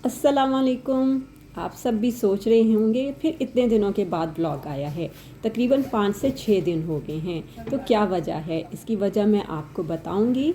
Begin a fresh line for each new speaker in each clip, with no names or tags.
अस्सलामुअलैकुम। आप सब भी सोच रहे होंगे फिर इतने दिनों के बाद ब्लॉग आया है। तकरीबन 5 से 6 दिन हो गए हैं। तो क्या वजह है, इसकी वजह मैं आपको बताऊंगी।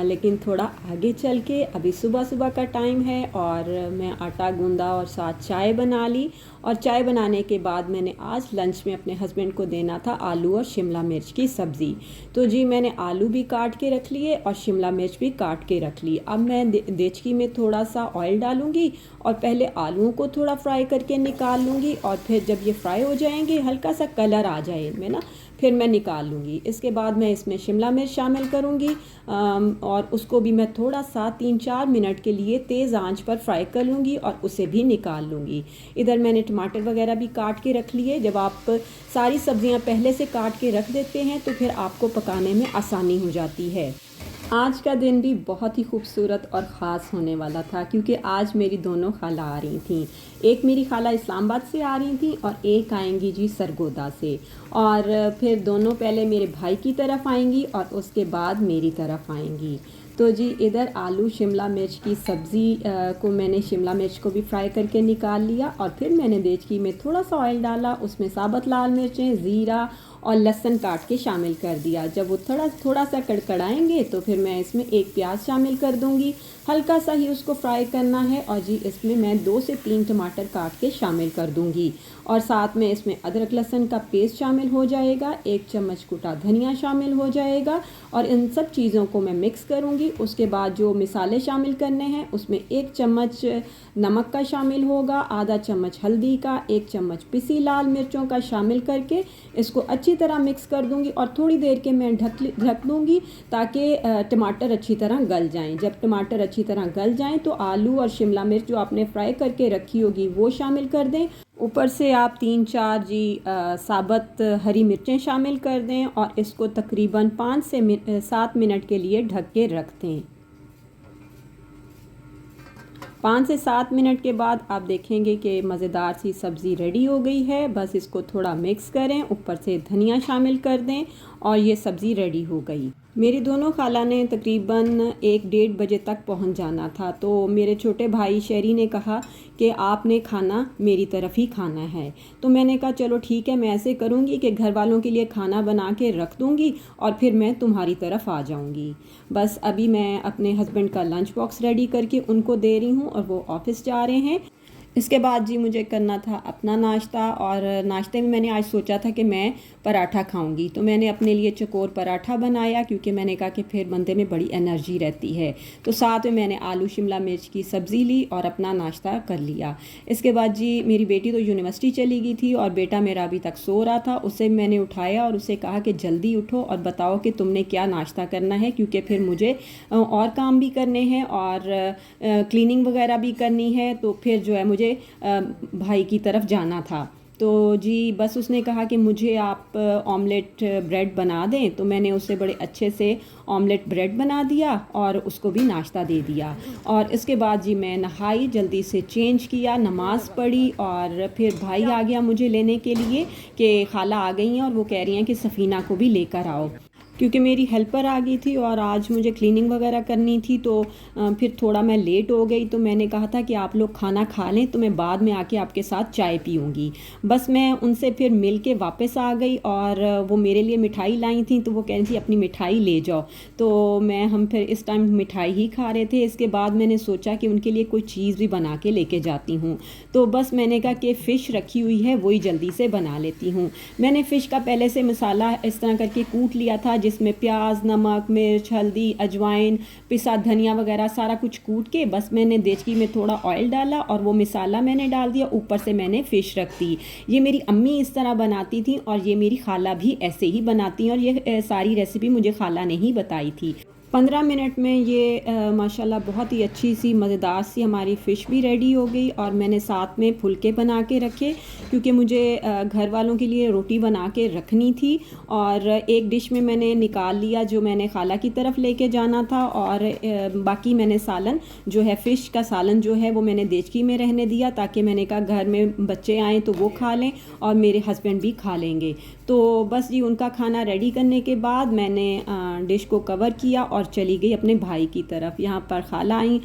लेकिन थोड़ा आगे चल के अभी सुबह सुबह का टाइम है और मैं आटा गूंदा और साथ चाय बना ली। और चाय बनाने के बाद मैंने आज लंच में अपने हस्बैंड को देना था आलू और शिमला मिर्च की सब्ज़ी। तो जी मैंने आलू भी काट के रख लिए और शिमला मिर्च भी काट के रख ली। अब मैं देचकी में थोड़ा सा ऑयल डालूंगी और पहले आलूओं को थोड़ा फ्राई करके निकाल लूँगी और फिर जब ये फ्राई हो जाएंगे, हल्का सा कलर आ जाए इनमें ना, फिर मैं निकाल लूँगी। इसके बाद मैं इसमें शिमला मिर्च शामिल करूँगी और उसको भी मैं थोड़ा सा 3-4 मिनट के लिए तेज़ आंच पर फ्राई कर लूँगी और उसे भी निकाल लूँगी। इधर मैंने टमाटर वगैरह भी काट के रख लिए। जब आप सारी सब्जियां पहले से काट के रख देते हैं तो फिर आपको पकाने में आसानी हो जाती है। आज का दिन भी बहुत ही खूबसूरत और ख़ास होने वाला था क्योंकि आज मेरी दोनों खाला आ रही थी। एक मेरी खाला इस्लामाबाद से आ रही थी और एक आएंगी जी सरगोदा से। और फिर दोनों पहले मेरे भाई की तरफ आएंगी और उसके बाद मेरी तरफ आएंगी। तो जी इधर आलू शिमला मिर्च की सब्ज़ी को मैंने शिमला मिर्च को भी फ्राई करके निकाल लिया और फिर मैंने देचकी में थोड़ा सा ऑयल डाला, उसमें साबुत लाल मिर्चें, ज़ीरा और लहसुन काट के शामिल कर दिया। जब वो थोड़ा सा कड़कड़ाएंगे तो फिर मैं इसमें एक प्याज शामिल कर दूंगी। हल्का सा ही उसको फ्राई करना है और जी इसमें मैं 2 से 3 टमाटर काट के शामिल कर दूंगी और साथ में इसमें अदरक लहसुन का पेस्ट शामिल हो जाएगा, 1 चम्मच कुटा धनिया शामिल हो जाएगा और इन सब चीज़ों को मैं मिक्स करूंगी। उसके बाद जो मिसाले शामिल करने हैं उसमें 1 चम्मच नमक का शामिल होगा, आधा चम्मच हल्दी का, 1 चम्मच पिसी लाल मिर्चों का शामिल करके इसको अच्छी तरह मिक्स कर दूंगी और थोड़ी देर के मैं ढक दूंगी ताकि टमाटर अच्छी तरह गल जाएं। जब टमाटर अच्छी तरह गल जाएं तो आलू और शिमला मिर्च जो आपने फ्राई करके रखी होगी वो शामिल कर दें। ऊपर से आप 3-4 जी साबुत हरी मिर्चें शामिल कर दें और इसको तकरीबन 5 से 7 मिनट के लिए ढक के रख दें। 5 से 7 मिनट के बाद आप देखेंगे कि मज़ेदार सी सब्ज़ी रेडी हो गई है। बस इसको थोड़ा मिक्स करें, ऊपर से धनिया शामिल कर दें और ये सब्ज़ी रेडी हो गई। मेरी दोनों खाला ने तकरीबन 1-1:30 बजे तक पहुंच जाना था। तो मेरे छोटे भाई शहरी ने कहा कि आपने खाना मेरी तरफ ही खाना है। तो मैंने कहा चलो ठीक है, मैं ऐसे करूँगी कि घर वालों के लिए खाना बना के रख दूँगी और फिर मैं तुम्हारी तरफ आ जाऊँगी। बस अभी मैं अपने हस्बैंड का लंच बॉक्स रेडी करके उनको दे रही हूँ और वो ऑफ़िस जा रहे हैं। इसके बाद जी मुझे करना था अपना नाश्ता और नाश्ते में मैंने आज सोचा था कि मैं पराठा खाऊंगी। तो मैंने अपने लिए चकोर पराठा बनाया क्योंकि मैंने कहा कि फिर बंदे में बड़ी एनर्जी रहती है। तो साथ में मैंने आलू शिमला मिर्च की सब्ज़ी ली और अपना नाश्ता कर लिया। इसके बाद जी मेरी बेटी तो यूनिवर्सिटी चली गई थी और बेटा मेरा अभी तक सो रहा था। उसे मैंने उठाया और उसे कहा कि जल्दी उठो और बताओ कि तुमने क्या नाश्ता करना है, क्योंकि फिर मुझे और काम भी करने हैं और क्लीनिंग वगैरह भी करनी है। तो फिर जो है मुझे भाई की तरफ जाना था। तो जी बस उसने कहा कि मुझे आप ऑमलेट ब्रेड बना दें। तो मैंने उसे बड़े अच्छे से ऑमलेट ब्रेड बना दिया और उसको भी नाश्ता दे दिया। और इसके बाद जी मैं नहाई, जल्दी से चेंज किया, नमाज़ पढ़ी और फिर भाई आ गया मुझे लेने के लिए कि खाला आ गई हैं और वो कह रही हैं कि सफ़ीना को भी लेकर आओ, क्योंकि मेरी हेल्पर आ गई थी और आज मुझे क्लीनिंग वगैरह करनी थी। तो फिर थोड़ा मैं लेट हो गई। तो मैंने कहा था कि आप लोग खाना खा लें तो मैं बाद में आके आपके साथ चाय पीऊँगी। बस मैं उनसे फिर मिल के वापस आ गई और वो मेरे लिए मिठाई लाई थी। तो वो कह रही थी अपनी मिठाई ले जाओ। तो हम फिर इस टाइम मिठाई ही खा रहे थे। इसके बाद मैंने सोचा कि उनके लिए कोई चीज़ भी बना के लेके जाती हूँ। तो बस मैंने कहा कि फ़िश रखी हुई है वही जल्दी से बना लेती हूँ। मैंने फ़िश का पहले से मसाला इस तरह करके कूट लिया था, जिसमें प्याज, नमक, मिर्च, हल्दी, अजवाइन, पिसा धनिया वगैरह सारा कुछ कूट के बस मैंने देचकी में थोड़ा ऑयल डाला और वो मसाला मैंने डाल दिया, ऊपर से मैंने फ़िश रख दी। ये मेरी अम्मी इस तरह बनाती थी और ये मेरी खाला भी ऐसे ही बनाती हैं और ये सारी रेसिपी मुझे खाला ने ही बताई थी। 15 मिनट में ये माशाल्लाह बहुत ही अच्छी सी मज़ेदार सी हमारी फ़िश भी रेडी हो गई। और मैंने साथ में फुलके बना के रखे क्योंकि मुझे घर वालों के लिए रोटी बना के रखनी थी। और एक डिश में मैंने निकाल लिया जो मैंने खाला की तरफ लेके जाना था और बाकी मैंने सालन जो है फ़िश का सालन जो है वो मैंने देचकी में रहने दिया, ताकि मैंने कहा घर में बच्चे आएँ तो वो खा लें और मेरे हस्बैंड भी खा लेंगे। तो बस जी उनका खाना रेडी करने के बाद मैंने डिश को कवर किया और और चली गई अपने भाई की तरफ। यहाँ पर खाला आई,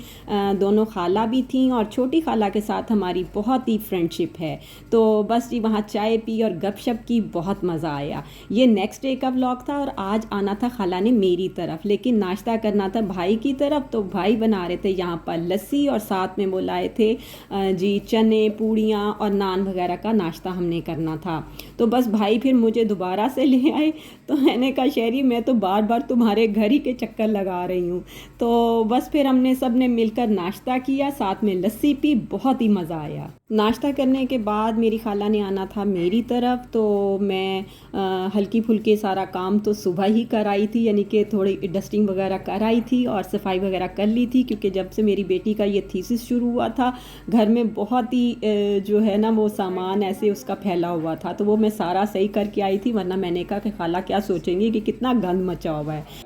दोनों खाला भी थीं और छोटी खाला के साथ हमारी बहुत ही फ्रेंडशिप है। तो बस जी वहाँ चाय पी और गपशप की, बहुत मज़ा आया। ये नेक्स्ट डे का व्लॉग था और आज आना था खाला ने मेरी तरफ, लेकिन नाश्ता करना था भाई की तरफ। तो भाई बना रहे थे यहाँ पर लस्सी और साथ में वो लाए थे जी चने, पूड़ियाँ और नान वगैरह का नाश्ता हमने करना था। तो बस भाई फिर मुझे दोबारा से ले आए। तो मैंने कहा शहरी, मैं तो बार बार तुम्हारे घर ही के चक्कर लगा रही हूँ। तो बस फिर हमने सब ने मिलकर नाश्ता किया, साथ में लस्सी पी, बहुत ही मज़ा आया। नाश्ता करने के बाद मेरी खाला ने आना था मेरी तरफ। तो मैं हल्की फुल्की सारा काम तो सुबह ही कराई थी, यानी कि थोड़ी डस्टिंग वगैरह कराई थी और सफाई वगैरह कर ली थी, क्योंकि जब से मेरी बेटी का ये थीसिस शुरू हुआ था घर में बहुत ही जो है ना वो सामान ऐसे उसका फैला हुआ था। तो वो मैं सारा सही करके आई थी, वरना मैंने कहा कि खाला क्या सोचेंगी कि कितना गंद मचा हुआ है।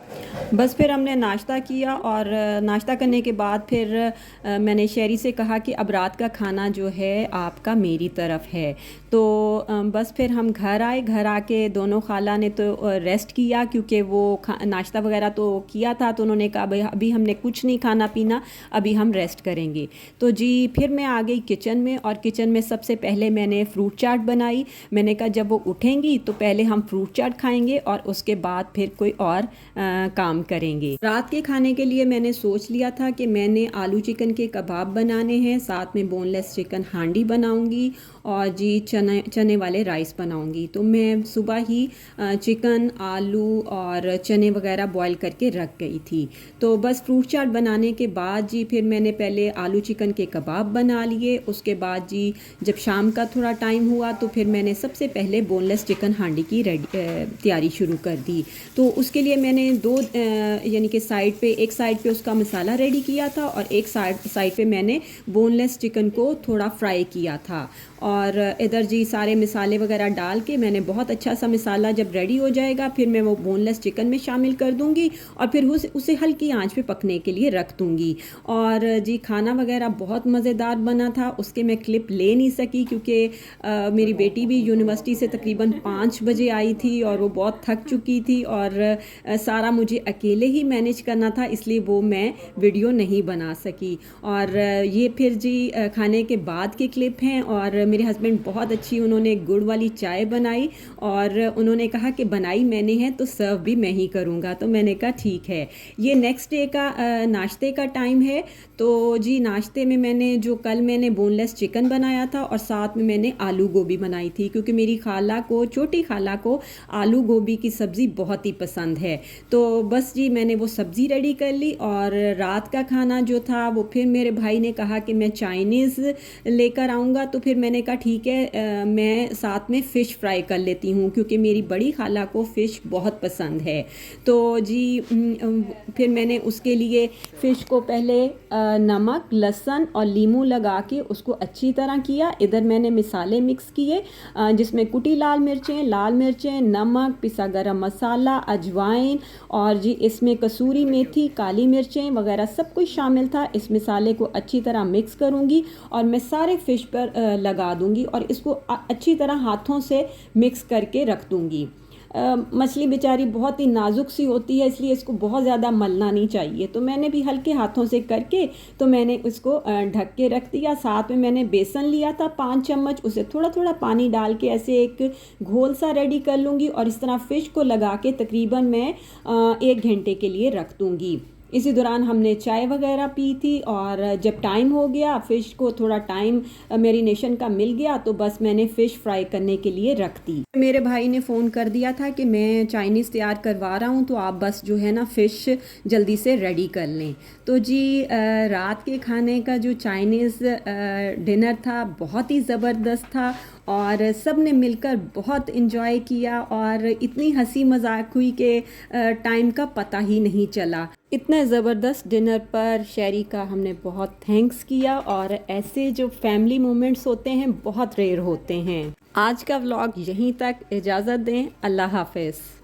बस फिर हमने नाश्ता किया और नाश्ता करने के बाद फिर मैंने शहरी से कहा कि अब रात का खाना जो है आपका मेरी तरफ है। तो बस फिर हम घर आए। घर आके दोनों खाला ने तो रेस्ट किया, क्योंकि वो नाश्ता वगैरह तो किया था। तो उन्होंने कहा भाई अभी हमने कुछ नहीं खाना पीना, अभी हम रेस्ट करेंगे। तो जी फिर मैं आ गई किचन में, और किचन में सबसे पहले मैंने फ्रूट चाट बनाई। मैंने कहा जब वो उठेंगी तो पहले हम फ्रूट चाट खाएंगे और उसके बाद फिर कोई और काम करेंगे। रात के खाने के लिए मैंने सोच लिया था कि मैंने आलू चिकन के कबाब बनाने हैं, साथ में बोनलेस चिकन हांडी बनाऊंगी और जी चने वाले राइस बनाऊंगी। तो मैं सुबह ही चिकन, आलू और चने वगैरह बॉईल करके रख गई थी। तो बस फ्रूट चाट बनाने के बाद जी फिर मैंने पहले आलू चिकन के कबाब बना लिए। उसके बाद जी जब शाम का थोड़ा टाइम हुआ तो फिर मैंने सबसे पहले बोनलेस चिकन हांडी की तैयारी शुरू कर दी। तो उसके लिए मैंने दो यानी कि एक साइड पे उसका मसाला रेडी किया था और एक साइड पे मैंने बोनलेस चिकन को थोड़ा फ्राई किया था। और इधर जी सारे मसाले वगैरह डाल के मैंने बहुत अच्छा सा मसाला जब रेडी हो जाएगा फिर मैं वो बोनलेस चिकन में शामिल कर दूंगी और फिर उसे हल्की आंच पे पकने के लिए रख दूंगी। और जी खाना वगैरह बहुत मज़ेदार बना था। उसके मैं क्लिप ले नहीं सकी क्योंकि मेरी बेटी भी यूनिवर्सिटी से तकरीबन 5 बजे आई थी और वो बहुत थक चुकी थी और सारा मुझे अकेले ही मैनेज करना था, इसलिए वो मैं वीडियो नहीं बना सकी। और ये फिर जी खाने के बाद के क्लिप हैं। और मेरे हस्बैंड बहुत अच्छी उन्होंने गुड़ वाली चाय बनाई और उन्होंने कहा कि बनाई मैंने है तो सर्व भी मैं ही करूँगा। तो मैंने कहा ठीक है। ये नेक्स्ट डे का नाश्ते का टाइम है। तो जी नाश्ते में मैंने बोनलेस चिकन बनाया था और साथ में मैंने आलू गोभी बनाई थी, क्योंकि मेरी छोटी खाला को आलू गोभी की सब्ज़ी बहुत ही पसंद है। तो बस जी मैंने वो सब्ज़ी रेडी कर ली। और रात का खाना जो था वो फिर मेरे भाई ने कहा कि मैं चाइनीज़ लेकर आऊँगा। तो फिर मैंने कहा ठीक है, मैं साथ में फ़िश फ्राई कर लेती हूँ, क्योंकि मेरी बड़ी खाला को फ़िश बहुत पसंद है। तो जी फिर मैंने उसके लिए फ़िश को पहले नमक, लहसुन और लीमू लगा के उसको अच्छी तरह किया। इधर मैंने मसाले मिक्स किए जिसमें कुटी लाल मिर्चें, नमक, पिसा गरम मसाला, अजवाइन और जी इसमें कसूरी मेथी, काली मिर्चें वगैरह सब कुछ शामिल था। इस मसाले को अच्छी तरह मिक्स करूँगी और मैं सारे फ़िश पर लगा दूँगी और इसको अच्छी तरह हाथों से मिक्स करके रख दूँगी। मछली बेचारी बहुत ही नाजुक सी होती है, इसलिए इसको बहुत ज़्यादा मलना नहीं चाहिए। तो मैंने भी हल्के हाथों से करके तो मैंने उसको ढक के रख दिया। साथ में मैंने बेसन लिया था 5 चम्मच, उसे थोड़ा थोड़ा पानी डाल के ऐसे एक घोल सा रेडी कर लूँगी और इस तरह फ़िश को लगा के तकरीबन मैं 1 घंटे के लिए रख दूँगी। इसी दौरान हमने चाय वगैरह पी थी और जब टाइम हो गया, फ़िश को थोड़ा टाइम मैरिनेशन का मिल गया, तो बस मैंने फ़िश फ्राई करने के लिए रख दी। मेरे भाई ने फ़ोन कर दिया था कि मैं चाइनीज़ तैयार करवा रहा हूँ, तो आप बस जो है ना फ़िश जल्दी से रेडी कर लें। तो जी रात के खाने का जो चाइनीज़ डिनर था बहुत ही ज़बरदस्त था और सब ने मिलकर बहुत इन्जॉय किया और इतनी हंसी मजाक हुई कि टाइम का पता ही नहीं चला। इतने ज़बरदस्त डिनर पर शहरी का हमने बहुत थैंक्स किया और ऐसे जो फैमिली मोमेंट्स होते हैं बहुत रेयर होते हैं। आज का व्लॉग यहीं तक, इजाज़त दें, अल्लाह हाफ़िज़।